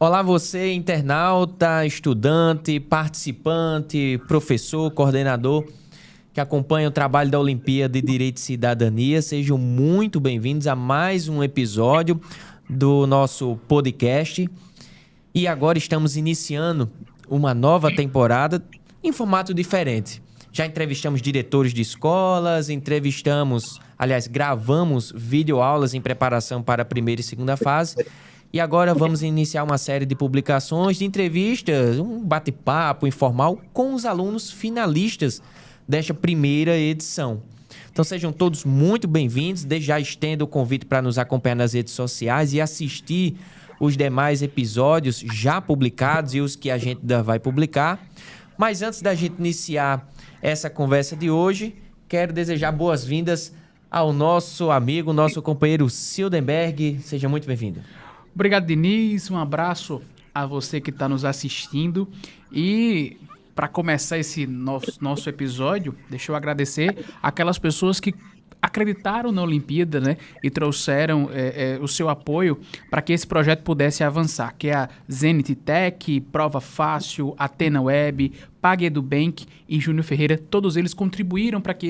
Olá você, internauta, estudante, participante, professor, coordenador que acompanha o trabalho da Olimpíada de Direito e Cidadania. Sejam muito bem-vindos a mais um episódio do nosso podcast. E agora estamos iniciando uma nova temporada em formato diferente. Já entrevistamos diretores de escolas, gravamos videoaulas em preparação para a primeira e segunda fase. E agora vamos iniciar uma série de publicações, de entrevistas, um bate-papo informal com os alunos finalistas desta primeira edição. Então sejam todos muito bem-vindos. Desde já estendo o convite para nos acompanhar nas redes sociais e assistir os demais episódios já publicados e os que a gente ainda vai publicar. Mas antes da gente iniciar essa conversa de hoje, quero desejar boas-vindas ao nosso amigo, nosso companheiro Sildenberg. Seja muito bem-vindo. Obrigado, Diniz. Um abraço a você que está nos assistindo. E para começar esse nosso episódio, deixa eu agradecer aquelas pessoas que acreditaram na Olimpíada, né, e trouxeram o seu apoio para que esse projeto pudesse avançar, que é a Zenit Tech, Prova Fácil, Atena Web, PagEduBank e Júnior Ferreira. Todos eles contribuíram para que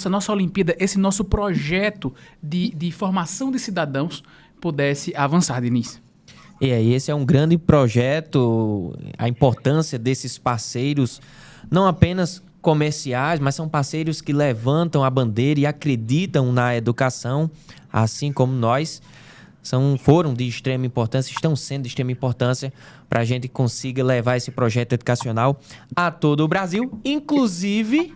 nossa Olimpíada, esse nosso projeto de formação de cidadãos pudesse avançar, Diniz. E aí, esse é um grande projeto, a importância desses parceiros, não apenas comerciais, mas são parceiros que levantam a bandeira e acreditam na educação, assim como nós. Foram de extrema importância, estão sendo de extrema importância para a gente consiga levar esse projeto educacional a todo o Brasil, inclusive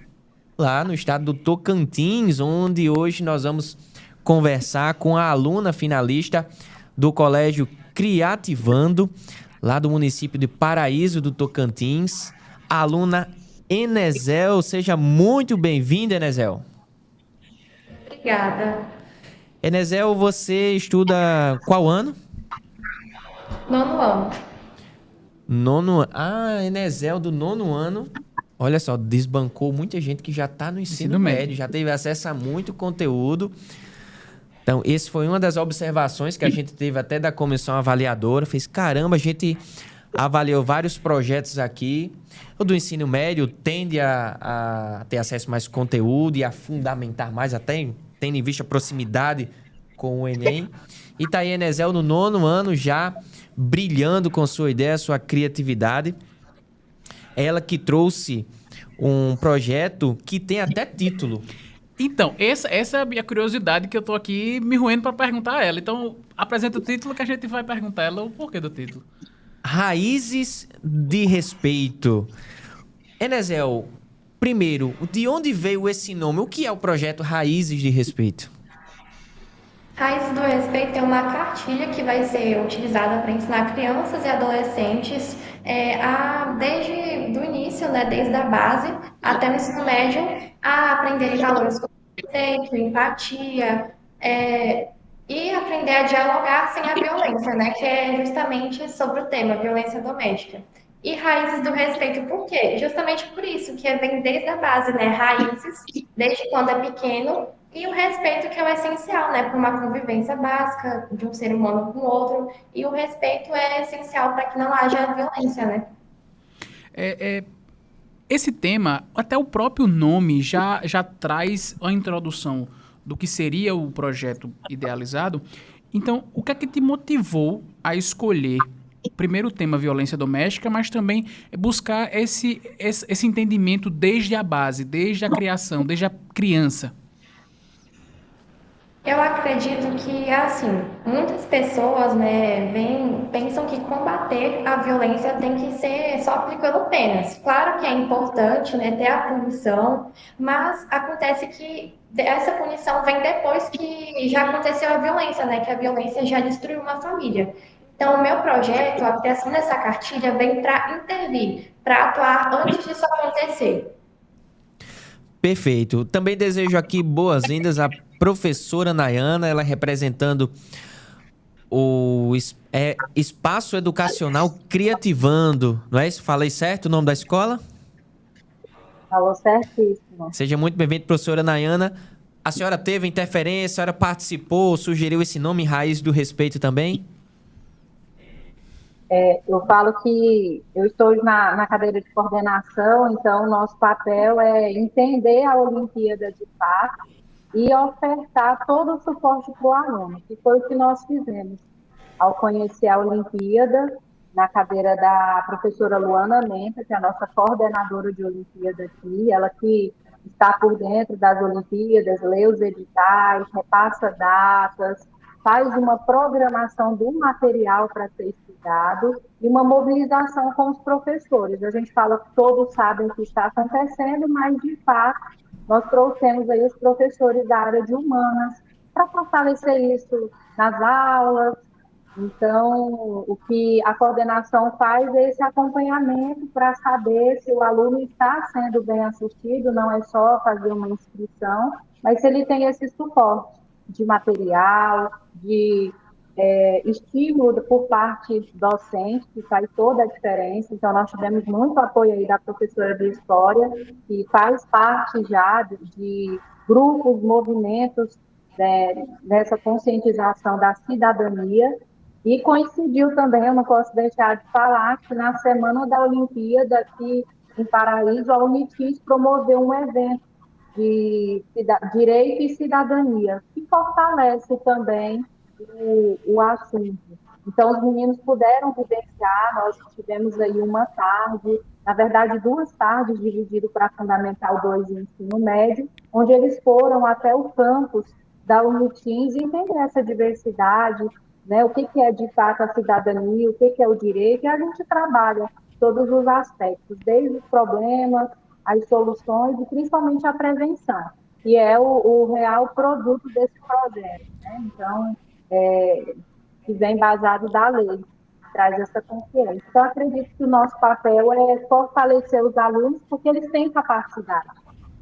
lá no estado do Tocantins, onde hoje nós vamos conversar com a aluna finalista do Colégio Criativando, lá do município de Paraíso do Tocantins, a aluna Enezel. Seja muito bem-vinda, Enezel. Obrigada. Enezel, você estuda qual ano? Nono ano. Enezel do nono ano. Olha só, desbancou muita gente que já está no ensino médio, já teve acesso a muito conteúdo. Então, esse foi uma das observações que a gente teve até da comissão avaliadora. Fez, caramba, a gente avaliou vários projetos aqui. O do ensino médio tende a ter acesso a mais conteúdo e a fundamentar mais, até tendo em vista a proximidade com o Enem. E tá aí a Enezel no nono ano já brilhando com sua ideia, sua criatividade. Ela que trouxe um projeto que tem até título. Então, essa é a minha curiosidade que eu tô aqui me roendo para perguntar a ela. Então, apresenta o título que a gente vai perguntar a ela o porquê do título. Raízes de Respeito. Enezel, primeiro, de onde veio esse nome? O que é o projeto Raízes de Respeito? Raízes do Respeito é uma cartilha que vai ser utilizada para ensinar crianças e adolescentes desde o início, né, desde a base até o ensino médio, a aprenderem valores como respeito, empatia, e aprender a dialogar sem a violência, né, que é justamente sobre o tema, violência doméstica. E raízes do respeito, por quê? Justamente por isso, que vem desde a base, né, raízes, desde quando é pequeno, e o respeito que é o essencial, né, para uma convivência básica de um ser humano com o outro, e o respeito é essencial para que não haja violência, né? Esse tema, até o próprio nome já traz a introdução do que seria o projeto idealizado. Então, o que é que te motivou a escolher primeiro o tema violência doméstica, mas também buscar esse entendimento desde a base, desde a criação, desde a criança? Eu acredito que, assim, muitas pessoas, né, pensam que combater a violência tem que ser só aplicando penas. Claro que é importante, né, ter a punição, mas acontece que essa punição vem depois que já aconteceu a violência, né, que a violência já destruiu uma família. Então, o meu projeto, a criação dessa cartilha, vem para intervir, para atuar antes disso acontecer. Perfeito. Também desejo aqui boas-vindas à professora Nayana, ela representando o Espaço Educacional Criativando, não é isso? Falei certo o nome da escola? Falou certíssimo. Seja muito bem-vinda, professora Nayana. A senhora teve interferência, a senhora participou, sugeriu esse nome Raiz do Respeito também? Eu falo que eu estou na cadeira de coordenação, então nosso papel é entender a Olimpíada de fato e ofertar todo o suporte para o aluno, que foi o que nós fizemos ao conhecer a Olimpíada, na cadeira da professora Luana Menta, que é a nossa coordenadora de Olimpíada aqui, ela que está por dentro das Olimpíadas, lê os editais, repassa datas, faz uma programação do material para ser estudado e uma mobilização com os professores. A gente fala que todos sabem o que está acontecendo, mas, de fato, nós trouxemos aí os professores da área de humanas para fortalecer isso nas aulas. Então, o que a coordenação faz é esse acompanhamento para saber se o aluno está sendo bem assistido, não é só fazer uma inscrição, mas se ele tem esse suporte de material, de estímulo por parte docente, que faz toda a diferença. Então, nós tivemos muito apoio aí da professora de História, que faz parte já de grupos, movimentos dessa conscientização da cidadania. E coincidiu também, eu não posso deixar de falar, que na semana da Olimpíada, aqui em Paraíso, a Unitis promoveu um evento de direito e cidadania, que fortalece também o assunto. Então, os meninos puderam vivenciar, nós tivemos aí uma tarde, na verdade, 2 tardes divididas para Fundamental 2 e Ensino Médio, onde eles foram até o campus da Unitins e entender essa diversidade, né, o que é de fato a cidadania, o que é o direito, e a gente trabalha todos os aspectos, desde os problemas, as soluções e principalmente a prevenção, que é o real produto desse projeto, né? Então, que vem basado da lei, traz essa consciência. Então, acredito que o nosso papel é fortalecer os alunos, porque eles têm capacidade.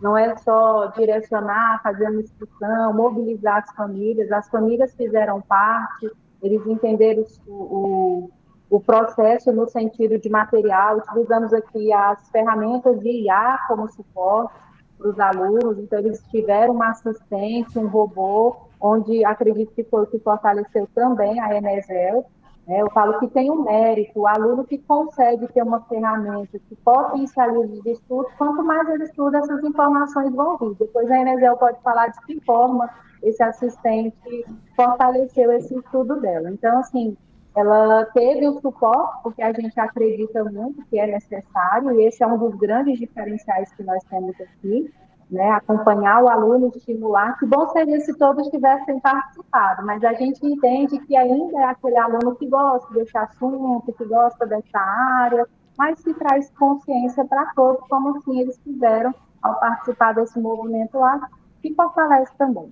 Não é só direcionar, fazer uma instrução, mobilizar as famílias fizeram parte, eles entenderam o processo no sentido de material, utilizamos aqui as ferramentas de IA como suporte para os alunos, então eles tiveram uma assistente, um robô, onde acredito que foi o que fortaleceu também a Enesel, né? Eu falo que tem um mérito, o aluno que consegue ter uma ferramenta que potencializa os estudos, quanto mais ele estuda, essas informações vão vir. Depois a Enesel pode falar de que forma esse assistente fortaleceu esse estudo dela. Então, assim, ela teve o suporte, porque a gente acredita muito que é necessário, e esse é um dos grandes diferenciais que nós temos aqui, né? Acompanhar o aluno, estimular. Que bom seria se todos tivessem participado, mas a gente entende que ainda é aquele aluno que gosta desse assunto, que gosta dessa área, mas que traz consciência para todos, como assim eles fizeram ao participar desse movimento lá, que fortalece também.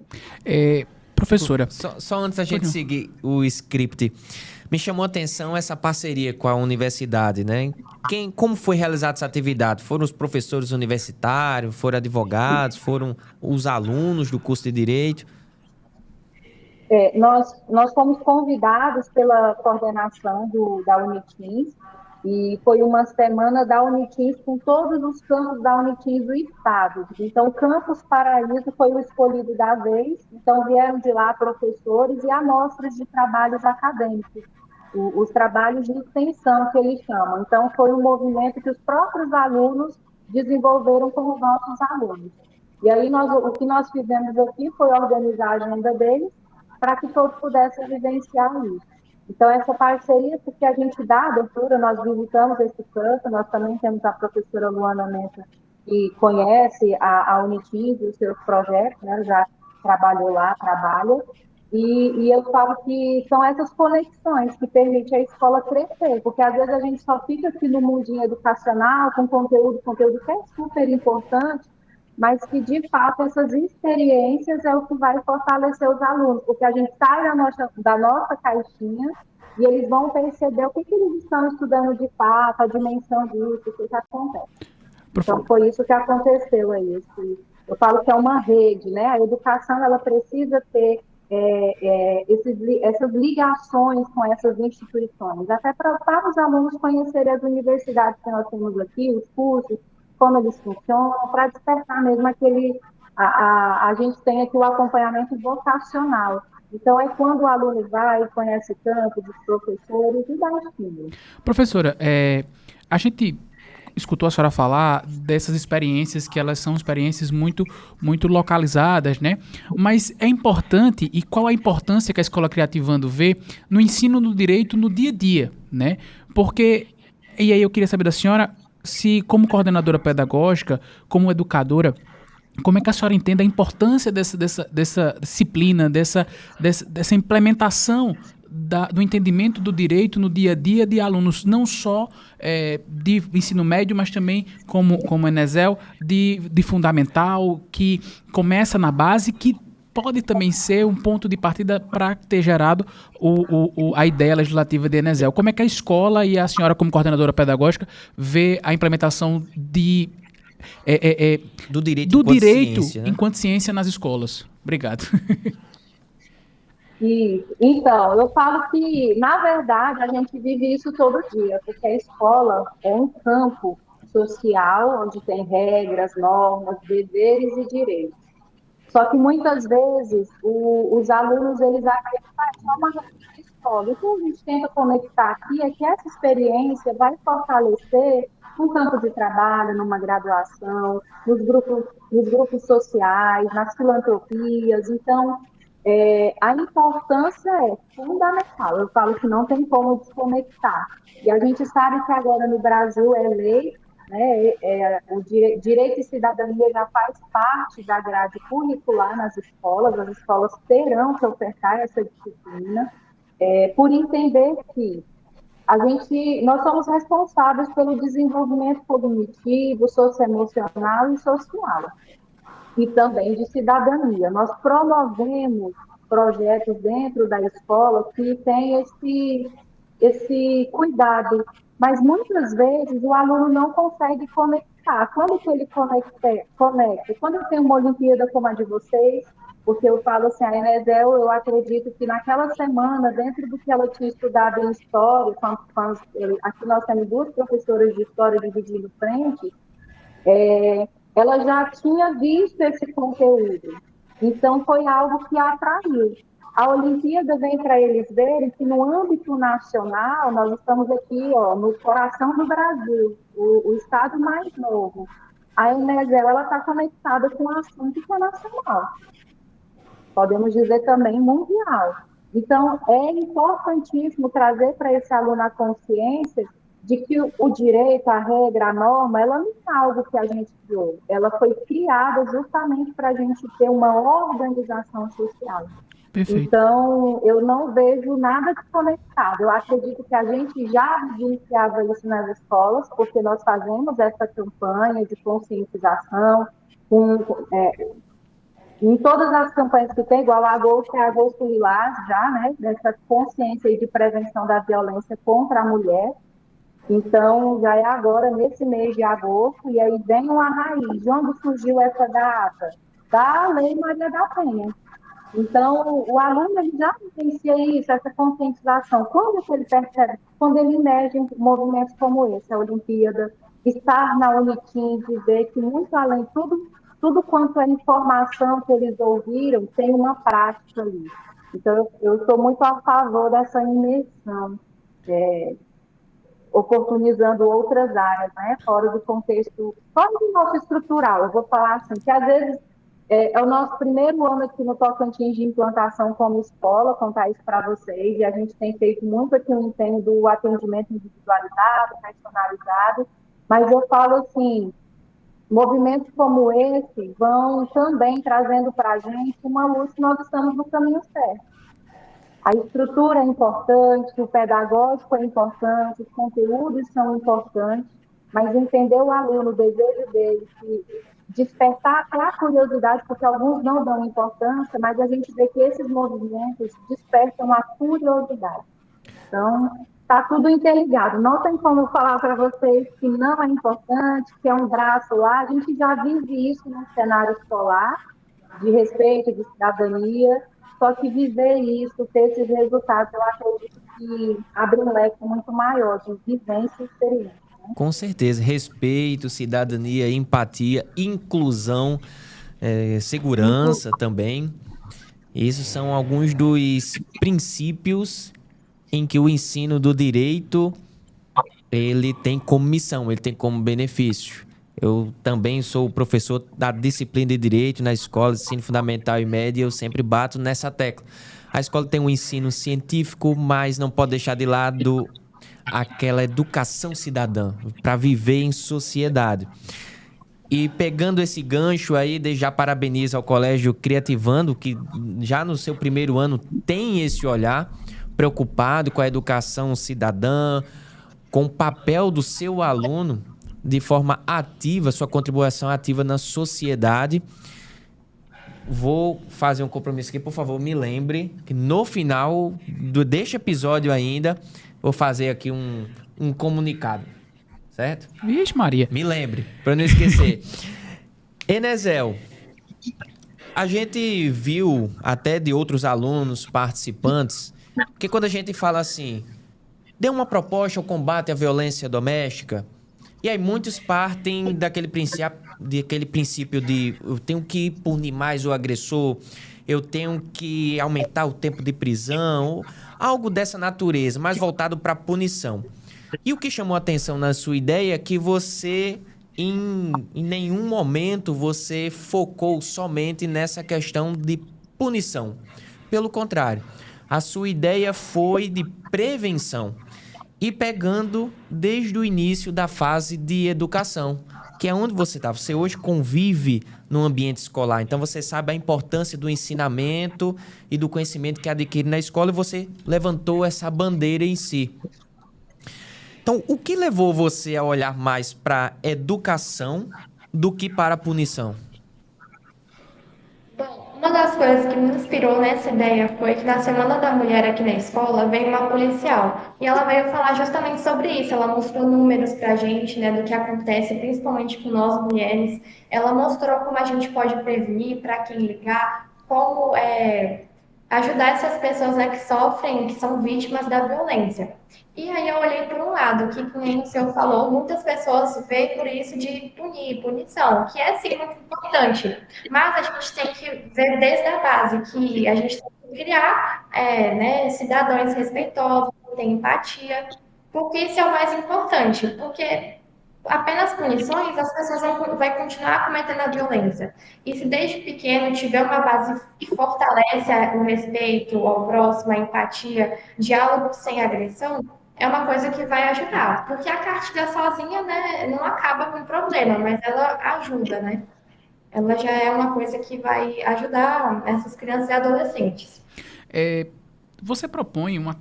Professora. Só antes da gente seguir o script, me chamou a atenção essa parceria com a universidade, né? Como foi realizada essa atividade? Foram os professores universitários, foram advogados, foram os alunos do curso de Direito? Nós fomos convidados pela coordenação da Unitins, e foi uma semana da Unitins com todos os campos da Unitins do estado. Então, o Campus Paraíso foi o escolhido da vez, então vieram de lá professores e amostras de trabalhos acadêmicos, os trabalhos de extensão que eles chamam. Então, foi um movimento que os próprios alunos desenvolveram com os nossos alunos. E aí, o que nós fizemos aqui foi organizar a agenda deles para que todos pudessem vivenciar isso. Então, essa parceria, porque a gente dá abertura, nós visitamos esse campo, nós também temos a professora Luana Menta, que conhece a Unitins e os seus projetos, né, já trabalhou lá, trabalha, e eu falo que são essas conexões que permitem a escola crescer, porque às vezes a gente só fica aqui no mundinho educacional, com conteúdo que é super importante, mas que, de fato, essas experiências é o que vai fortalecer os alunos, porque a gente sai da nossa caixinha e eles vão perceber o que eles estão estudando de fato, a dimensão disso, o que acontece. Então, foi isso que aconteceu aí. Eu falo que é uma rede, né? A educação, ela precisa ter essas ligações com essas instituições, até para os alunos conhecerem as universidades que nós temos aqui, os cursos, como eles funcionam, para despertar mesmo a gente tem aqui o acompanhamento vocacional. Então, é quando o aluno vai, conhece o campo dos professores e dá estímulo. Professora, a gente escutou a senhora falar dessas experiências que elas são experiências muito, muito localizadas, né? Mas é importante, e qual a importância que a Escola Criativando vê no ensino do direito no dia a dia, né? Porque, e aí eu queria saber da senhora, se como coordenadora pedagógica, como educadora, como é que a senhora entende a importância dessa disciplina, dessa implementação do entendimento do direito no dia a dia de alunos, não só de ensino médio, mas também, como Enézel, de fundamental, que começa na base, que pode também ser um ponto de partida para ter gerado a ideia legislativa de Enézel. Como é que a escola e a senhora, como coordenadora pedagógica, vê a implementação do direito do enquanto direito ciência, né? enquanto ciência nas escolas? Obrigado. Isso. Então, eu falo que, na verdade, a gente vive isso todo dia, porque a escola é um campo social onde tem regras, normas, deveres e direitos. Só que muitas vezes os alunos eles acreditam que é só uma regra de escola. O que a gente tenta conectar aqui é que essa experiência vai fortalecer um campo de trabalho, numa graduação, nos grupos sociais, nas filantropias. Então, a importância é fundamental. Eu falo que não tem como desconectar. E a gente sabe que agora no Brasil é lei, né, o direito e cidadania já faz parte da grade curricular nas escolas, as escolas terão que ofertar essa disciplina, por entender que nós somos responsáveis pelo desenvolvimento cognitivo, socioemocional e social e também de cidadania. Nós promovemos projetos dentro da escola que têm esse cuidado, mas muitas vezes o aluno não consegue conectar. Quando que ele conecta? Quando eu tenho uma Olimpíada como a de vocês, porque eu falo assim, a Enézel, eu acredito que naquela semana, dentro do que ela tinha estudado em história, aqui nós temos duas professoras de história dividindo frente, ela já tinha visto esse conteúdo. Então, foi algo que a atraiu. A Olimpíada vem para eles verem que, no âmbito nacional, nós estamos aqui no coração do Brasil, o estado mais novo. A Enézel está conectada com um assunto internacional. Podemos dizer também mundial. Então, é importantíssimo trazer para esse aluno a consciência de que o direito, a regra, a norma, ela não é algo que a gente criou. Ela foi criada justamente para a gente ter uma organização social. Perfeito. Então, eu não vejo nada desconectado. Eu acredito que a gente já vivenciava isso nas escolas, porque nós fazemos essa campanha de conscientização, em todas as campanhas que tem, igual a Agosto, é Agosto Lilás, já, né, dessa consciência e de prevenção da violência contra a mulher. Então, já é agora, nesse mês de agosto, e aí vem uma raiz. De onde surgiu essa data? Da Lei Maria da Penha. Então, o aluno ele já vivencia isso, essa conscientização. Quando que ele percebe? Quando ele emerge em movimentos como esse, a Olimpíada, estar na Unitim, dizer que muito além, tudo quanto é informação que eles ouviram, tem uma prática ali. Então, eu sou muito a favor dessa imersão, oportunizando outras áreas, né, fora do contexto, fora do nosso estrutural. Eu vou falar assim, que às vezes é o nosso primeiro ano aqui no Tocantins de implantação como escola, contar isso para vocês, e a gente tem feito muito aqui no empenho do atendimento individualizado, personalizado, mas eu falo assim, movimentos como esse vão também trazendo para a gente uma luz que nós estamos no caminho certo. A estrutura é importante, o pedagógico é importante, os conteúdos são importantes, mas entender o aluno, o desejo dele, despertar a curiosidade, porque alguns não dão importância, mas a gente vê que esses movimentos despertam a curiosidade. Então, está tudo interligado. Não tem como eu falar para vocês que não é importante, que é um braço lá. A gente já vive isso no cenário escolar, de respeito, de cidadania, só que viver isso, ter esses resultados, eu acredito que abre um leque muito maior de vivência e experiência. Com certeza, respeito, cidadania, empatia, inclusão, segurança também. Esses são alguns dos princípios em que o ensino do direito ele tem como missão, ele tem como benefício. Eu também sou professor da disciplina de direito na escola de ensino fundamental e médio, e eu sempre bato nessa tecla. A escola tem um ensino científico, mas não pode deixar de lado aquela educação cidadã para viver em sociedade. E pegando esse gancho aí, já parabenizo ao Colégio Criativando, que já no seu primeiro ano tem esse olhar preocupado com a educação cidadã, com o papel do seu aluno de forma ativa, sua contribuição ativa na sociedade. Vou fazer um compromisso aqui, por favor, me lembre que no final deste episódio ainda, vou fazer aqui um comunicado, certo? Vixe, Maria. Me lembre, para não esquecer. Enézel, a gente viu até de outros alunos participantes que quando a gente fala assim, dê uma proposta ao combate à violência doméstica, e aí muitos partem daquele princípio de eu tenho que punir mais o agressor, eu tenho que aumentar o tempo de prisão, algo dessa natureza, mais voltado para a punição. E o que chamou a atenção na sua ideia é que você, em nenhum momento, você focou somente nessa questão de punição. Pelo contrário, a sua ideia foi de prevenção. E pegando desde o início da fase de educação, que é onde você está. Você hoje convive no ambiente escolar, então você sabe a importância do ensinamento e do conhecimento que adquire na escola e você levantou essa bandeira em si. Então, o que levou você a olhar mais para a educação do que para a punição? Bom, uma das coisas que me inspirou nessa ideia foi que na Semana da Mulher aqui na escola veio uma policial e ela veio falar justamente sobre isso. Ela mostrou números pra gente, né, do que acontece, principalmente com nós mulheres. Ela mostrou como a gente pode prevenir, para quem ligar, como ajudar essas pessoas, né, que sofrem, que são vítimas da violência. E aí eu olhei por um lado, que nem o senhor falou, muitas pessoas veem por isso de punição, que é sim muito importante. Mas a gente tem que ver desde a base, que a gente tem que criar né, cidadãos respeitosos, que têm empatia, porque isso é o mais importante, porque apenas punições, as pessoas vão continuar cometendo a violência. E se desde pequeno tiver uma base que fortalece o respeito ao próximo, a empatia, diálogo sem agressão, é uma coisa que vai ajudar. Porque a cartilha sozinha, né, não acaba com o problema, mas ela ajuda, né? Ela já é uma coisa que vai ajudar essas crianças e adolescentes. Você propõe uma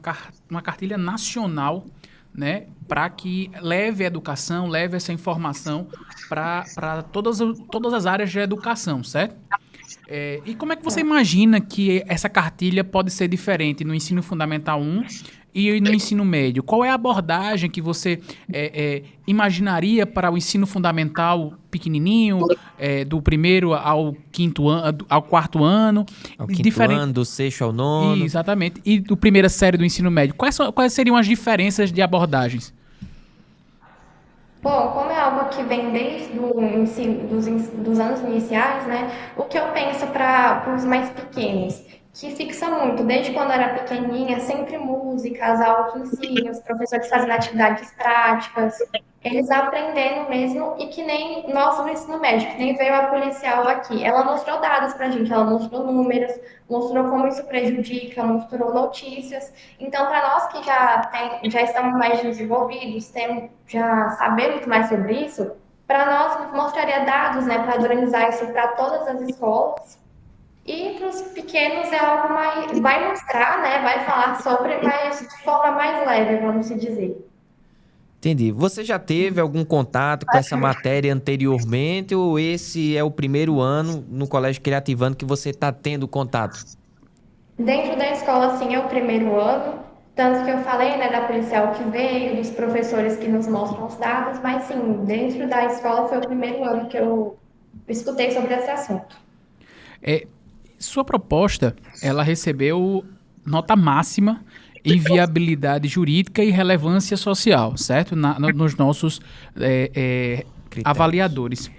cartilha nacional, né, para que leve a educação, leve essa informação para todas as áreas de educação, certo? E como é que você imagina que essa cartilha pode ser diferente no ensino fundamental 1 e no ensino médio? Qual é a abordagem que você imaginaria para o ensino fundamental pequenininho, do primeiro ao quarto ano? Ao quinto ano, do sexto ao nono. Exatamente. E do primeira série do ensino médio. Quais seriam as diferenças de abordagens? Bom, como é algo que vem desde dos anos iniciais, né? O que eu penso para os mais pequenos, que fixa muito, desde quando eu era pequenininha, sempre músicas, algo que ensina, os professores fazendo atividades práticas, eles aprendendo mesmo, e que nem nós no ensino médio, que nem veio a policial aqui. Ela mostrou dados pra gente, ela mostrou números, mostrou como isso prejudica, mostrou notícias. Então, para nós que já estamos mais desenvolvidos, já sabemos mais sobre isso, para nós mostraria dados, né, para organizar isso para todas as escolas. E para os pequenos é algo mais. Vai mostrar, né? Vai falar sobre, mas de forma mais leve, vamos se dizer. Entendi. Você já teve algum contato com essa matéria anteriormente ou esse é o primeiro ano no Colégio Criativando que você está tendo contato? Dentro da escola, sim, é o primeiro ano. Tanto que eu falei, né, da policial que veio, dos professores que nos mostram os dados, mas sim, dentro da escola foi o primeiro ano que eu escutei sobre esse assunto. Sua proposta, ela recebeu nota máxima em viabilidade jurídica e relevância social, certo? Nos nossos avaliadores.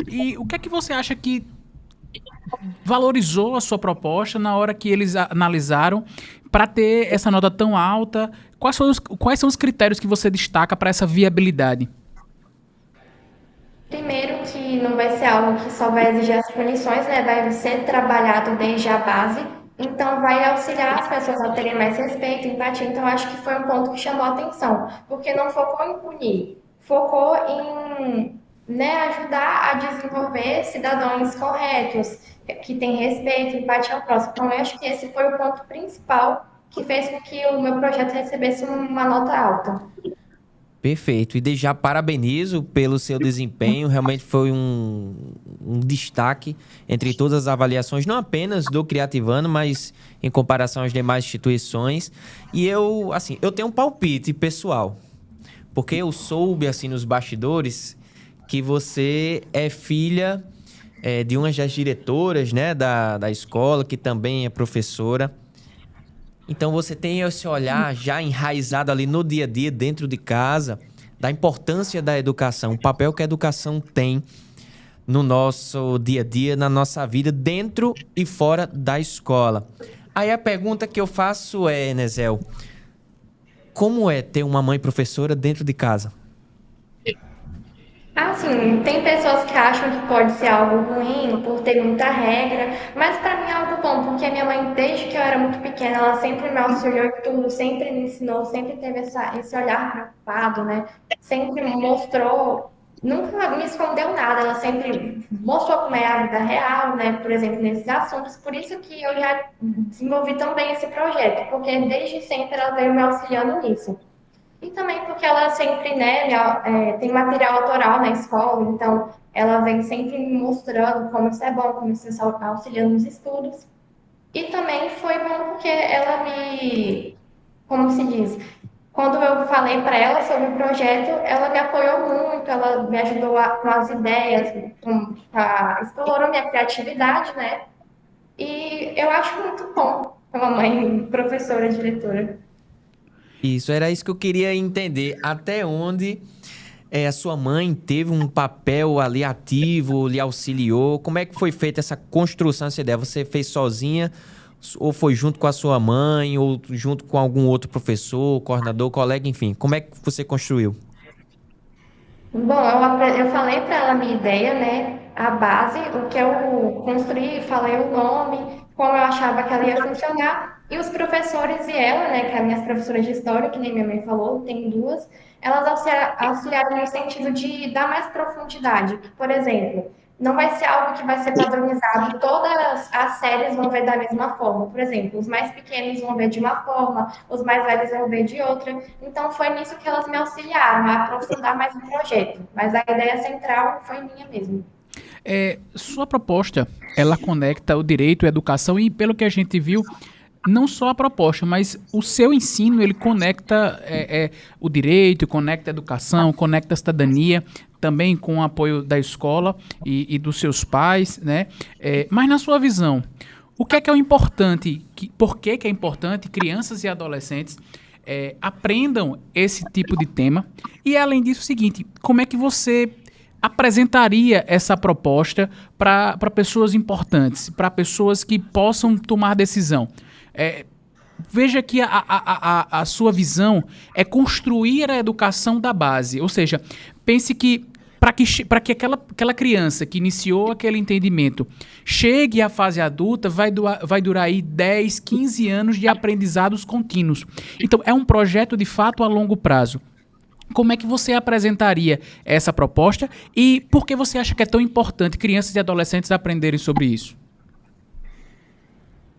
E o que é que você acha que valorizou a sua proposta na hora que eles analisaram para ter essa nota tão alta? Quais são os critérios que você destaca para essa viabilidade? Primeiro que não vai ser algo que só vai exigir as punições, né? Vai ser trabalhado desde a base, então vai auxiliar as pessoas a terem mais respeito, empatia. Então acho que foi um ponto que chamou a atenção, porque não focou em punir, focou em, né, ajudar a desenvolver cidadãos corretos, que têm respeito, empatia ao próximo. Então eu acho que esse foi o ponto principal que fez com que o meu projeto recebesse uma nota alta. Perfeito. E desde já parabenizo pelo seu desempenho. Realmente foi um destaque entre todas as avaliações, não apenas do Criativano, mas em comparação às demais instituições. E eu, assim, eu tenho um palpite pessoal, porque eu soube, assim, nos bastidores, que você é filha de uma das diretoras, né, da escola, que também é professora. Então você tem esse olhar já enraizado ali no dia a dia, dentro de casa, da importância da educação, o papel que a educação tem no nosso dia a dia, na nossa vida, dentro e fora da escola. Aí a pergunta que eu faço é, Enézel, como é ter uma mãe professora dentro de casa? Assim, tem pessoas que acham que pode ser algo ruim por ter muita regra, mas para mim é algo bom, porque a minha mãe, desde que eu era muito pequena, ela sempre me auxiliou em tudo, sempre me ensinou, sempre teve esse olhar preocupado, né? Sempre me mostrou, nunca me escondeu nada, ela sempre mostrou como é a vida real, né? Por exemplo, nesses assuntos. Por isso que eu já desenvolvi também esse projeto, porque desde sempre ela veio me auxiliando nisso. E também porque ela sempre, né, tem material autoral na escola, então ela vem sempre me mostrando como isso é bom, como isso auxilia nos estudos. E também foi bom porque ela me, como se diz, quando eu falei para ela sobre o projeto, ela me apoiou muito, ela me ajudou com as ideias, explorou minha criatividade, né? E eu acho muito bom ter uma mãe professora, diretora. Isso, era isso que eu queria entender. Até onde a sua mãe teve um papel ali ativo, lhe auxiliou? Como é que foi feita essa construção dessa ideia? Você fez sozinha ou foi junto com a sua mãe ou junto com algum outro professor, coordenador, colega, enfim? Como é que você construiu? Bom, eu falei para ela a minha ideia, né? A base, o que eu construí, falei o nome, como eu achava que ela ia funcionar. E os professores e ela, né, que é as minhas professoras de história, que nem minha mãe falou, tem duas, elas auxiliaram no sentido de dar mais profundidade. Por exemplo, não vai ser algo que vai ser padronizado, todas as séries vão ver da mesma forma. Por exemplo, os mais pequenos vão ver de uma forma, os mais velhos vão ver de outra. Então, foi nisso que elas me auxiliaram, a aprofundar mais o projeto. Mas a ideia central foi minha mesmo. Sua proposta, ela conecta o direito, a educação e, pelo que a gente viu, não só a proposta, mas o seu ensino, ele conecta o direito, conecta a educação, conecta a cidadania, também com o apoio da escola e dos seus pais, né? Mas na sua visão, o que é o importante, por que é importante crianças e adolescentes aprendam esse tipo de tema? E além disso, o seguinte, como é que você apresentaria essa proposta para pessoas importantes, para pessoas que possam tomar decisão? Veja que a sua visão é construir a educação da base, ou seja, pense que para que aquela criança que iniciou aquele entendimento chegue à fase adulta, vai durar aí 10, 15 anos de aprendizados contínuos. Então, é um projeto de fato a longo prazo. Como é que você apresentaria essa proposta e por que você acha que é tão importante crianças e adolescentes aprenderem sobre isso?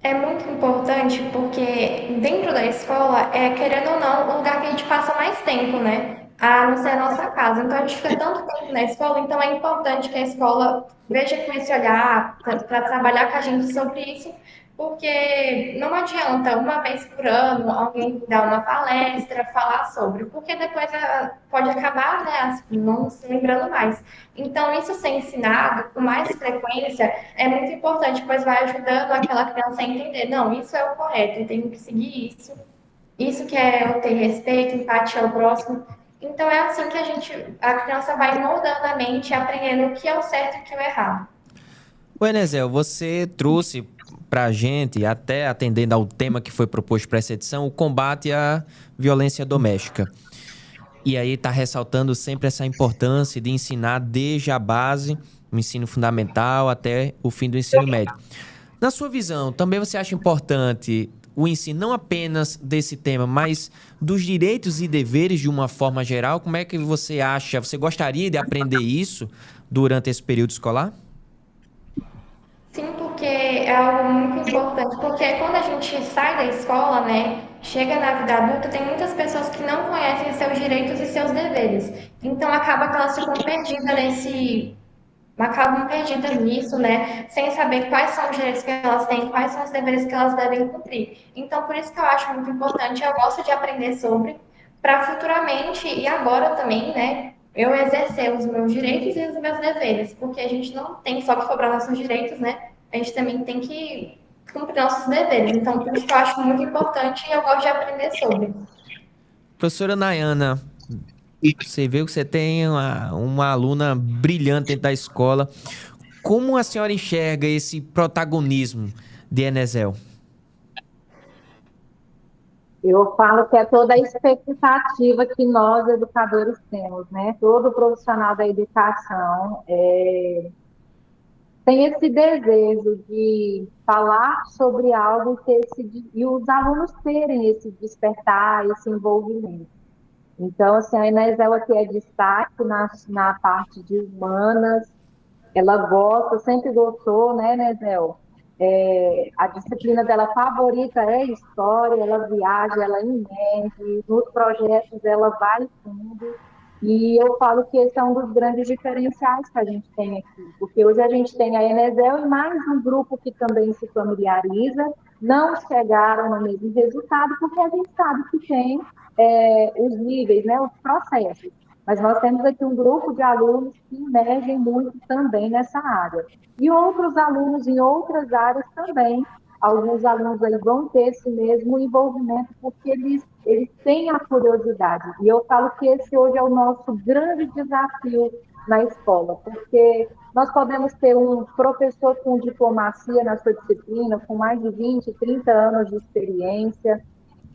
É muito importante porque dentro da escola, querendo ou não, o lugar que a gente passa mais tempo, né? A não ser a nossa casa. Então a gente fica tanto tempo na escola, então é importante que a escola veja com esse olhar para trabalhar com a gente sobre isso, porque não adianta uma vez por ano alguém dar uma palestra, falar sobre, porque depois pode acabar, né, não se lembrando mais. Então, isso ser ensinado com mais frequência é muito importante, pois vai ajudando aquela criança a entender, não, isso é o correto, eu tenho que seguir isso, isso que é eu ter respeito, empatia ao próximo. Então, é assim que a criança vai moldando a mente, aprendendo o que é o certo e o que é o errado. O Enézel, você trouxe para a gente, até atendendo ao tema que foi proposto para essa edição, o combate à violência doméstica. E aí está ressaltando sempre essa importância de ensinar desde a base, o ensino fundamental, até o fim do ensino médio. Na sua visão, também você acha importante o ensino não apenas desse tema, mas dos direitos e deveres de uma forma geral? Como é que você acha, você gostaria de aprender isso durante esse período escolar? Sim, porque é algo muito importante, porque quando a gente sai da escola, né, chega na vida adulta, tem muitas pessoas que não conhecem seus direitos e seus deveres. Então acaba que elas ficam perdidas acabam perdidas nisso, né, sem saber quais são os direitos que elas têm, quais são os deveres que elas devem cumprir. Então, por isso que eu acho muito importante, eu gosto de aprender sobre, para futuramente e agora também, né, eu exercer os meus direitos e os meus deveres, porque a gente não tem só que cobrar nossos direitos, né, a gente também tem que cumprir nossos deveres. Então, por isso que eu acho muito importante e eu gosto de aprender sobre. Professora Nayana, você vê que você tem uma aluna brilhante dentro da escola. Como a senhora enxerga esse protagonismo de Enézel? Eu falo que é toda a expectativa que nós, educadores, temos, né? Todo profissional da educação tem esse desejo de falar sobre algo e os alunos terem esse despertar, esse envolvimento. Então, assim, a Enézel aqui é destaque na parte de humanas, ela gosta, sempre gostou, né, Enézel? A disciplina dela favorita é história, ela viaja, ela emerge, nos projetos ela vai fundo, e eu falo que esse é um dos grandes diferenciais que a gente tem aqui, porque hoje a gente tem a Enézel e mais um grupo que também se familiariza, não chegaram no mesmo resultado, porque a gente sabe que tem os níveis, né, os processos. Mas nós temos aqui um grupo de alunos que emergem muito também nessa área. E outros alunos em outras áreas também. Alguns alunos aí vão ter esse mesmo envolvimento porque eles têm a curiosidade. E eu falo que esse hoje é o nosso grande desafio na escola, porque nós podemos ter um professor com diplomacia na sua disciplina, com mais de 20, 30 anos de experiência,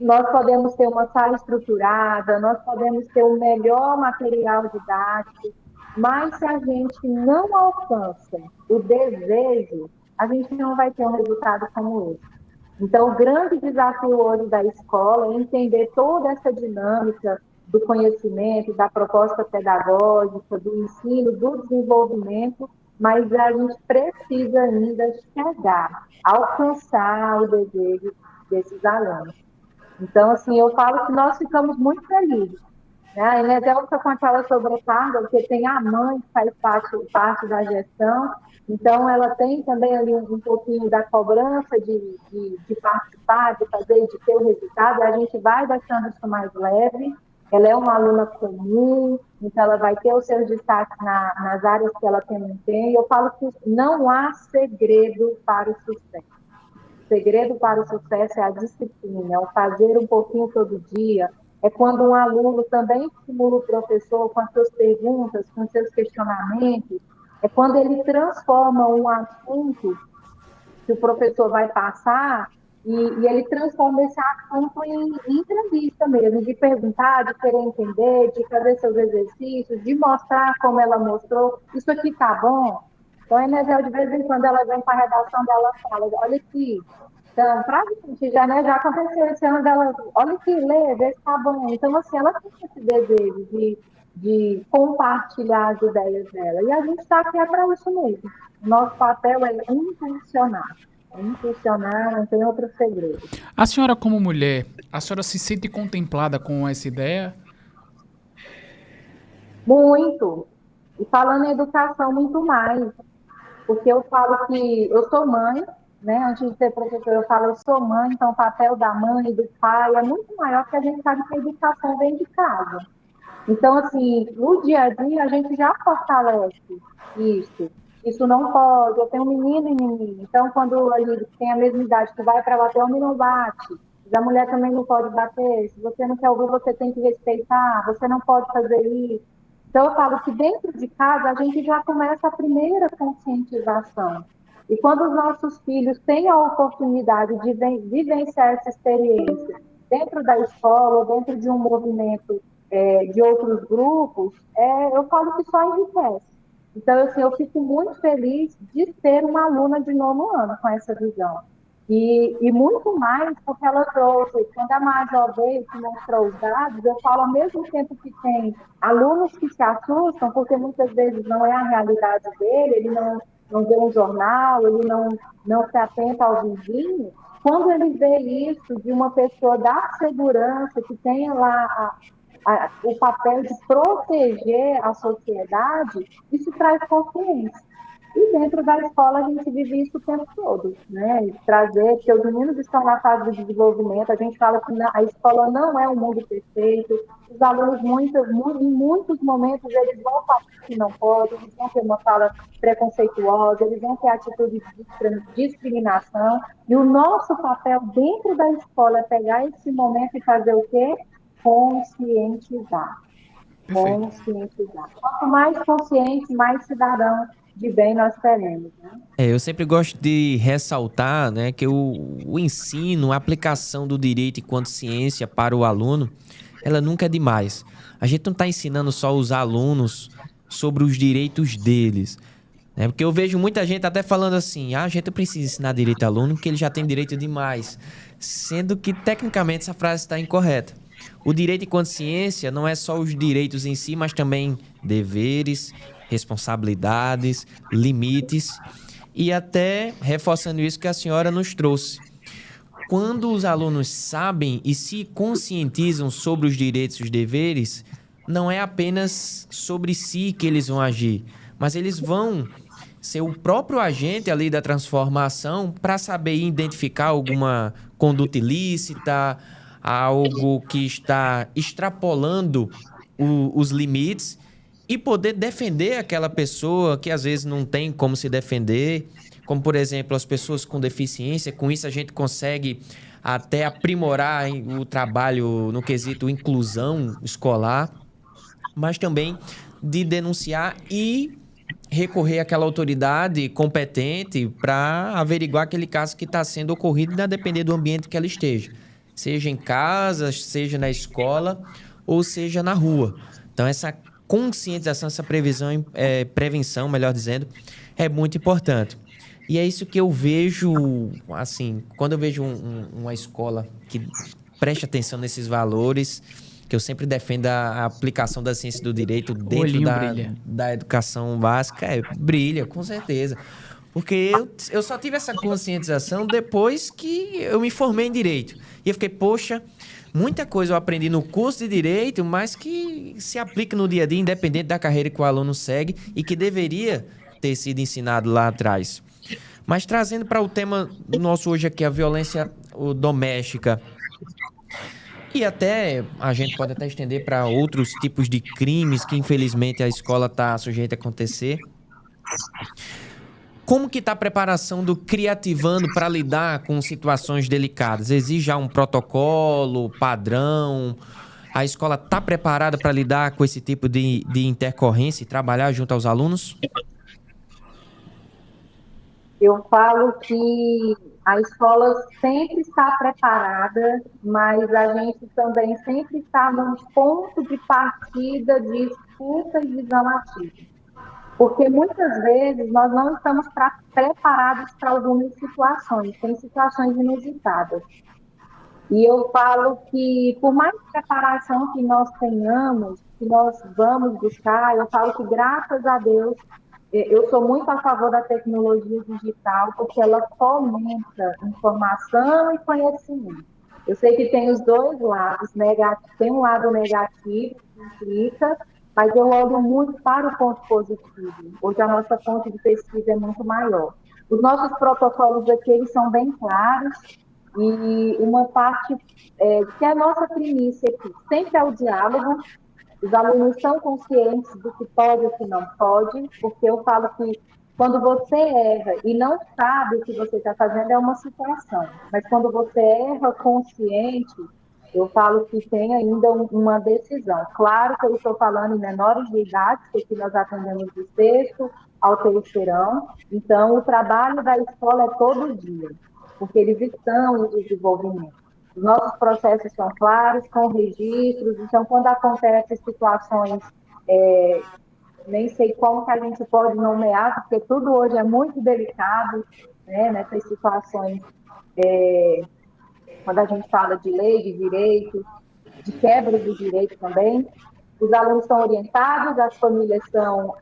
nós podemos ter uma sala estruturada, nós podemos ter o melhor material didático, mas se a gente não alcança o desejo, a gente não vai ter um resultado como esse. Então, o grande desafio hoje da escola é entender toda essa dinâmica do conhecimento, da proposta pedagógica, do ensino, do desenvolvimento, mas a gente precisa ainda chegar, alcançar o desejo desses alunos. Então, assim, eu falo que nós ficamos muito felizes. Né? A Enézel fica com aquela sobrecarga, porque tem a mãe que faz parte da gestão, então ela tem também ali um pouquinho da cobrança de participar, de fazer, de ter o resultado, e a gente vai deixando isso mais leve. Ela é uma aluna comum, então ela vai ter os seus destaques nas áreas que ela tem. Eu falo que não há segredo para o sucesso. O segredo para o sucesso é a disciplina, é o fazer um pouquinho todo dia, é quando um aluno também estimula o professor com as suas perguntas, com seus questionamentos, é quando ele transforma um assunto que o professor vai passar e ele transforma esse assunto em entrevista mesmo, de perguntar, de querer entender, de fazer seus exercícios, de mostrar como ela mostrou, isso aqui tá bom? Então, a Enézel, de vez em quando, ela vem para a redação dela e fala, olha aqui, então, para a gente já, né, já aconteceu esse ano dela, olha aqui, lê, vê se tá bom. Então, assim, ela tem esse desejo de compartilhar as ideias dela. E a gente está aqui é para isso mesmo. Nosso papel é impulsionar. Impulsionar, não tem outro segredo. A senhora, como mulher, a senhora se sente contemplada com essa ideia? Muito. E falando em educação, muito mais. Porque eu falo que eu sou mãe, né? Antes de ser professora, eu falo eu sou mãe, então o papel da mãe e do pai é muito maior, porque a gente sabe que a educação vem de casa. Então, assim, no dia a dia, a gente já fortalece isso. Isso não pode, eu tenho um menino e menina. Então, quando ele tem a mesma idade que vai para bater, o homem não bate. A mulher também não pode bater. Se você não quer ouvir, você tem que respeitar. Você não pode fazer isso. Então, eu falo que dentro de casa, a gente já começa a primeira conscientização. E quando os nossos filhos têm a oportunidade de vivenciar essa experiência dentro da escola, ou dentro de um movimento de outros grupos, eu falo que só enriquece. Então, assim, eu fico muito feliz de ser uma aluna de nono ano com essa visão. E muito mais porque ela trouxe, quando a Major veio que mostrou os dados, eu falo ao mesmo tempo que tem alunos que se assustam, porque muitas vezes não é a realidade dele, ele não vê um jornal, ele não se atenta ao vizinho. Quando ele vê isso de uma pessoa da segurança, que tenha lá o papel de proteger a sociedade, isso traz consciência. E dentro da escola a gente vive isso o tempo todo, né? Trazer, porque os meninos estão na fase de desenvolvimento, a gente fala que a escola não é um mundo perfeito, os alunos, em muitos momentos, eles vão falar que não pode, eles vão ter uma fala preconceituosa, eles vão ter atitude de discriminação, e o nosso papel dentro da escola é pegar esse momento e fazer o quê? Conscientizar. Perfeito. Conscientizar. Quanto mais consciente, mais cidadão de bem nós teremos, né? Eu sempre gosto de ressaltar, né, que o ensino, a aplicação do direito enquanto ciência para o aluno, ela nunca é demais. A gente não está ensinando só os alunos sobre os direitos deles, né? Porque eu vejo muita gente até falando assim, a gente precisa ensinar direito ao aluno porque ele já tem direito demais, sendo que tecnicamente essa frase está incorreta. O direito enquanto ciência não é só os direitos em si, mas também deveres, responsabilidades, limites e até reforçando isso que a senhora nos trouxe. Quando os alunos sabem e se conscientizam sobre os direitos e os deveres, não é apenas sobre si que eles vão agir, mas eles vão ser o próprio agente ali da transformação para saber identificar alguma conduta ilícita, algo que está extrapolando os limites e poder defender aquela pessoa que às vezes não tem como se defender, como por exemplo as pessoas com deficiência. Com isso a gente consegue até aprimorar o trabalho no quesito inclusão escolar, mas também de denunciar e recorrer àquela autoridade competente para averiguar aquele caso que está sendo ocorrido, a depender do ambiente que ela esteja, seja em casa, seja na escola ou seja na rua. Então essa conscientização, essa prevenção, melhor dizendo, é muito importante. E é isso que eu vejo, assim, quando eu vejo uma escola que preste atenção nesses valores, que eu sempre defendo a aplicação da ciência do direito dentro da educação básica, brilha, com certeza. Porque eu só tive essa conscientização depois que eu me formei em Direito. E eu fiquei, poxa, muita coisa eu aprendi no curso de Direito, mas que se aplica no dia a dia, independente da carreira que o aluno segue e que deveria ter sido ensinado lá atrás. Mas trazendo para o tema nosso hoje aqui, a violência doméstica, e até a gente pode até estender para outros tipos de crimes que infelizmente a escola está sujeita a acontecer. Como que está a preparação do Criativando para lidar com situações delicadas? Existe já um protocolo, padrão? A escola está preparada para lidar com esse tipo de intercorrência e trabalhar junto aos alunos? Eu falo que a escola sempre está preparada, mas a gente também sempre está num ponto de partida de escuta e visão ativa. Porque muitas vezes nós não estamos preparados para algumas situações, tem situações inusitadas. E eu falo que, por mais preparação que nós tenhamos, que nós vamos buscar, eu falo que, graças a Deus, eu sou muito a favor da tecnologia digital, porque ela fomenta informação e conhecimento. Eu sei que tem os dois lados, tem um lado negativo, que implica, mas eu olho muito para o ponto positivo. Hoje a nossa fonte de pesquisa é muito maior. Os nossos protocolos aqui, eles são bem claros, e uma parte que é a nossa primícia aqui sempre é o diálogo. Os alunos são conscientes do que pode e o que não pode, porque eu falo que quando você erra e não sabe o que você está fazendo é uma situação, mas quando você erra consciente, Eu falo que tem ainda uma decisão. Claro que eu estou falando em menores de idade, porque nós atendemos do sexto ao terceirão, então o trabalho da escola é todo dia, porque eles estão em desenvolvimento. Os nossos processos são claros, com registros, então quando acontecem situações, nem sei como que a gente pode nomear, porque tudo hoje é muito delicado, né, nessas situações, quando a gente fala de lei, de direito, de quebra do direito também. Os alunos são orientados, as famílias são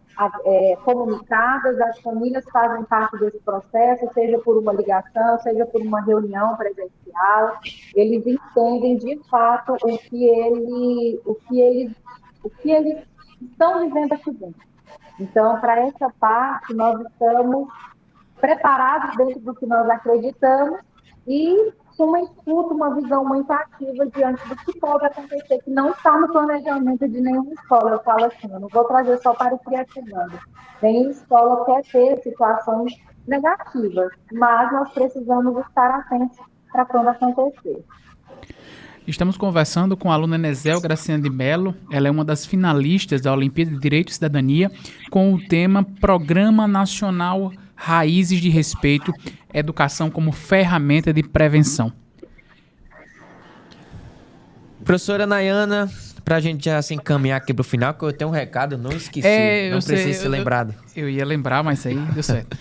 comunicadas, as famílias fazem parte desse processo, seja por uma ligação, seja por uma reunião presencial. Eles entendem de fato o que eles estão vivendo aqui dentro. Então, para essa parte, nós estamos preparados dentro do que nós acreditamos e com uma escuta, uma visão muito ativa diante do que pode acontecer, que não está no planejamento de nenhuma escola. Eu falo assim, eu não vou trazer só para o criativando. Nenhuma escola quer ter situações negativas, mas nós precisamos estar atentos para quando acontecer. Estamos conversando com a aluna Enézel Graciane de Mello. Ela é uma das finalistas da Olimpíada de Direito e Cidadania com o tema Programa Nacional Raízes de Respeito, Educação como Ferramenta de Prevenção. Professora Nayana, para a gente já se encaminhar aqui para o final, que eu tenho um recado, eu não esqueci, não precisa ser lembrado. Eu ia lembrar, mas aí deu certo.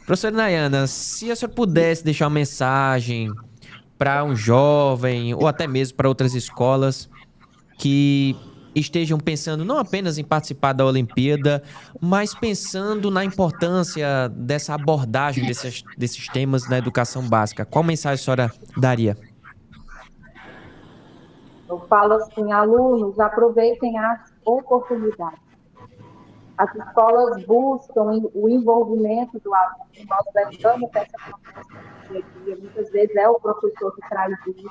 Professora Nayana, se a senhora pudesse deixar uma mensagem para um jovem ou até mesmo para outras escolas que estejam pensando não apenas em participar da Olimpíada, mas pensando na importância dessa abordagem desses temas na educação básica, qual mensagem a senhora daria? Eu falo assim, alunos, aproveitem as oportunidades. As escolas buscam o envolvimento do aluno, nós levamos essa proposta no dia a dia, muitas vezes é o professor que traz isso,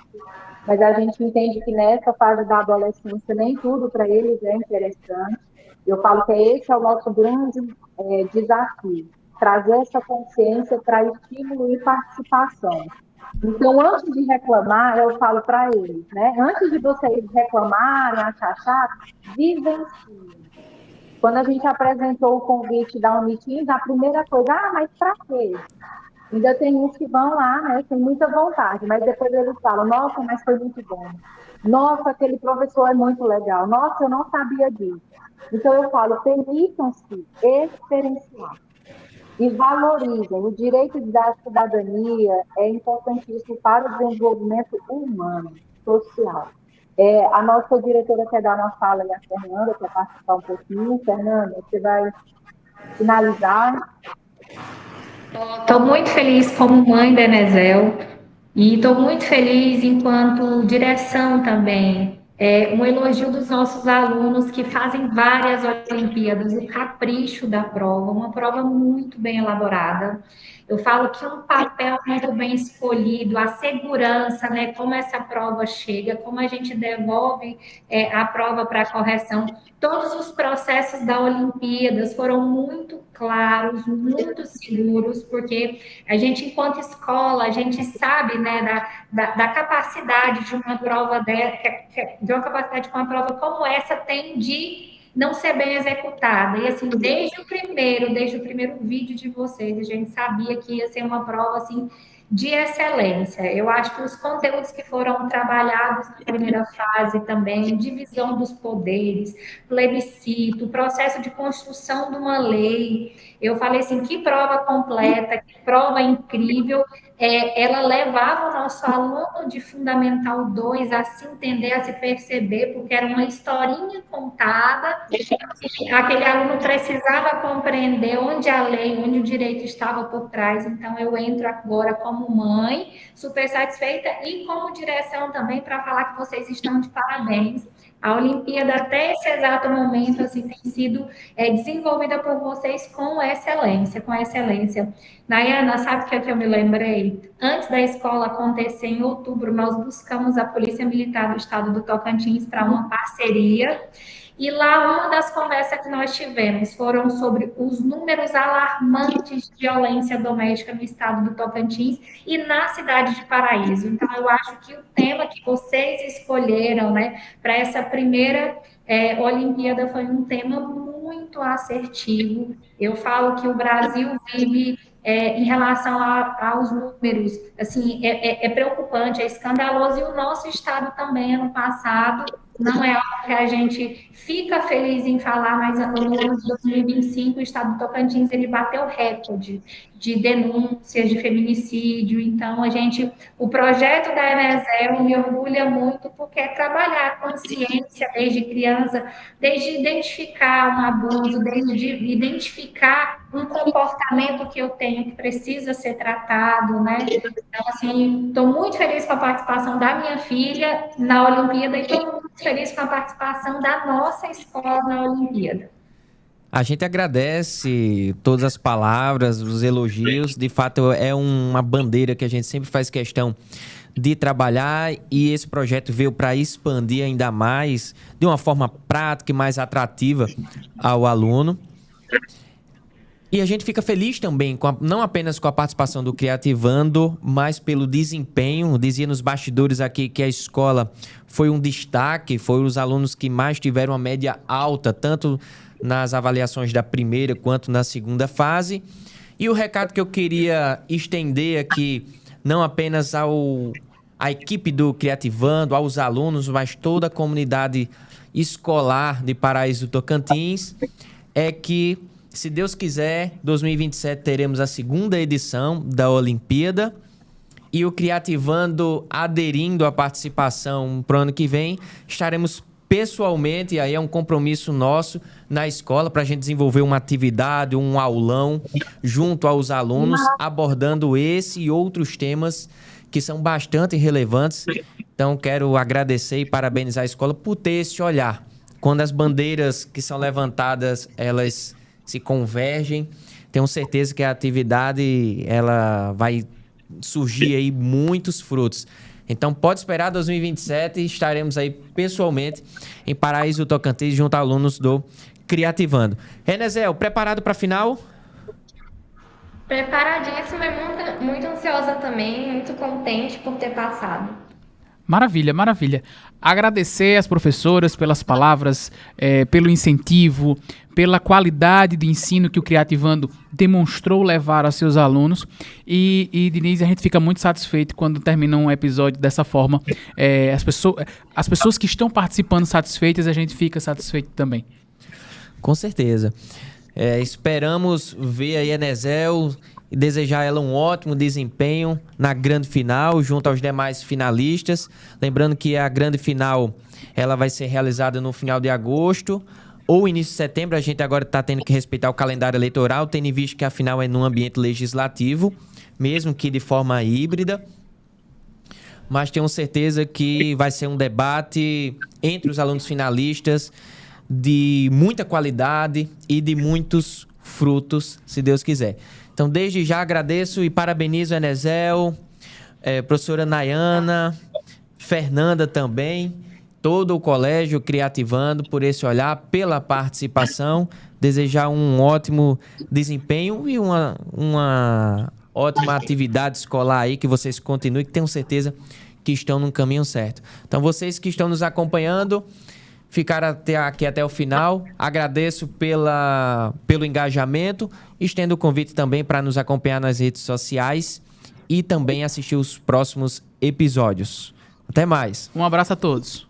mas a gente entende que nessa fase da adolescência nem tudo para eles é interessante. Eu falo que esse é o nosso grande desafio, trazer essa consciência para estímulo e participação. Então, antes de reclamar, eu falo para eles, né? Antes de vocês reclamarem, achar chato, vivenciem. Quando a gente apresentou o convite da Unitins, a primeira coisa, mas para quê? Ainda tem uns que vão lá, né, tem muita vontade, mas depois eles falam, nossa, mas foi muito bom. Nossa, aquele professor é muito legal. Nossa, eu não sabia disso. Então eu falo, permitam-se experienciar e valorizem. O direito da cidadania é importantíssimo para o desenvolvimento humano, social. A nossa diretora quer dar uma fala aí, a Fernanda, quer participar um pouquinho. Fernanda, você vai finalizar. Estou muito feliz como mãe da Enézel e estou muito feliz enquanto direção também. Um elogio dos nossos alunos que fazem várias Olimpíadas, o capricho da prova, uma prova muito bem elaborada. Eu falo que um papel muito bem escolhido, a segurança, né, como essa prova chega, como a gente devolve a prova para correção. Todos os processos da Olimpíadas foram muito claros, muito seguros, porque a gente, enquanto escola, a gente sabe, né, da capacidade de uma prova de uma capacidade que uma prova como essa tem de não ser bem executada. E assim, desde o primeiro vídeo de vocês, a gente sabia que ia ser uma prova assim de excelência. Eu acho que os conteúdos que foram trabalhados na primeira fase também, divisão dos poderes, plebiscito, processo de construção de uma lei. Eu falei assim, que prova completa, que prova incrível. Ela levava o nosso aluno de Fundamental 2 a se entender, a se perceber, porque era uma historinha contada, aquele aluno precisava compreender onde a lei, onde o direito estava por trás. Então, eu entro agora como mãe, super satisfeita, e como direção também, para falar que vocês estão de parabéns. A Olimpíada, até esse exato momento, assim, tem sido desenvolvida por vocês com excelência, com excelência. Nayana, sabe o que é que eu me lembrei? Antes da escola acontecer, em outubro, nós buscamos a Polícia Militar do Estado do Tocantins para uma parceria, E lá, uma das conversas que nós tivemos foram sobre os números alarmantes de violência doméstica no estado do Tocantins e na cidade de Paraíso. Então, eu acho que o tema que vocês escolheram, né, para essa primeira Olimpíada foi um tema muito assertivo. Eu falo que o Brasil vive, em relação aos números, assim, é preocupante, é escandaloso, e o nosso estado também, ano passado, não é algo que a gente fica feliz em falar, mas no ano de 2025 o estado do Tocantins ele bateu recorde de denúncias de feminicídio. Então, o projeto da Enesel me orgulha muito, porque é trabalhar a consciência desde criança, desde identificar um abuso, desde identificar um comportamento que eu tenho que precisa ser tratado, né? Então, assim, estou muito feliz com a participação da minha filha na Olimpíada e estou muito feliz com a participação da nossa escola na Olimpíada. A gente agradece todas as palavras, os elogios. De fato, é uma bandeira que a gente sempre faz questão de trabalhar, e esse projeto veio para expandir ainda mais, de uma forma prática e mais atrativa ao aluno. E a gente fica feliz também, não apenas com a participação do Criativando, mas pelo desempenho. Dizia nos bastidores aqui que a escola foi um destaque, foram os alunos que mais tiveram uma média alta, tanto nas avaliações da primeira quanto na segunda fase. E o recado que eu queria estender aqui, não apenas à equipe do Criativando, aos alunos, mas toda a comunidade escolar de Paraíso do Tocantins, é que, se Deus quiser, 2027 teremos a segunda edição da Olimpíada, e o Criativando aderindo à participação para o ano que vem, estaremos pessoalmente, e aí é um compromisso nosso na escola, para a gente desenvolver uma atividade, um aulão, junto aos alunos, abordando esse e outros temas que são bastante relevantes. Então, quero agradecer e parabenizar a escola por ter esse olhar. Quando as bandeiras que são levantadas, elas se convergem, tenho certeza que a atividade ela vai surgir aí muitos frutos. Então, pode esperar 2027 e estaremos aí pessoalmente em Paraíso do Tocantins, junto a alunos do Criativando. Enesel, preparado para a final? Preparadíssima e muito ansiosa também, muito contente por ter passado. Maravilha, maravilha. Agradecer às professoras pelas palavras, pelo incentivo, pela qualidade de ensino que o Criativando demonstrou levar aos seus alunos. E Denise, a gente fica muito satisfeito quando termina um episódio dessa forma. As pessoas que estão participando satisfeitas, a gente fica satisfeito também. Com certeza. Esperamos ver a Enesel e desejar ela um ótimo desempenho na grande final, junto aos demais finalistas. Lembrando que a grande final ela vai ser realizada no final de agosto ou início de setembro. A gente agora está tendo que respeitar o calendário eleitoral, tendo em vista que a final é num ambiente legislativo, mesmo que de forma híbrida. Mas tenho certeza que vai ser um debate entre os alunos finalistas de muita qualidade e de muitos frutos, se Deus quiser. Então, desde já agradeço e parabenizo a Enesel, professora Nayana, Fernanda também, todo o colégio Criativando por esse olhar, pela participação. Desejar um ótimo desempenho e uma ótima atividade escolar aí, que vocês continuem, que tenho certeza que estão no caminho certo. Então, vocês que estão nos acompanhando, ficaram aqui até o final. Agradeço pelo engajamento. Estendo o convite também para nos acompanhar nas redes sociais e também assistir os próximos episódios. Até mais. Um abraço a todos.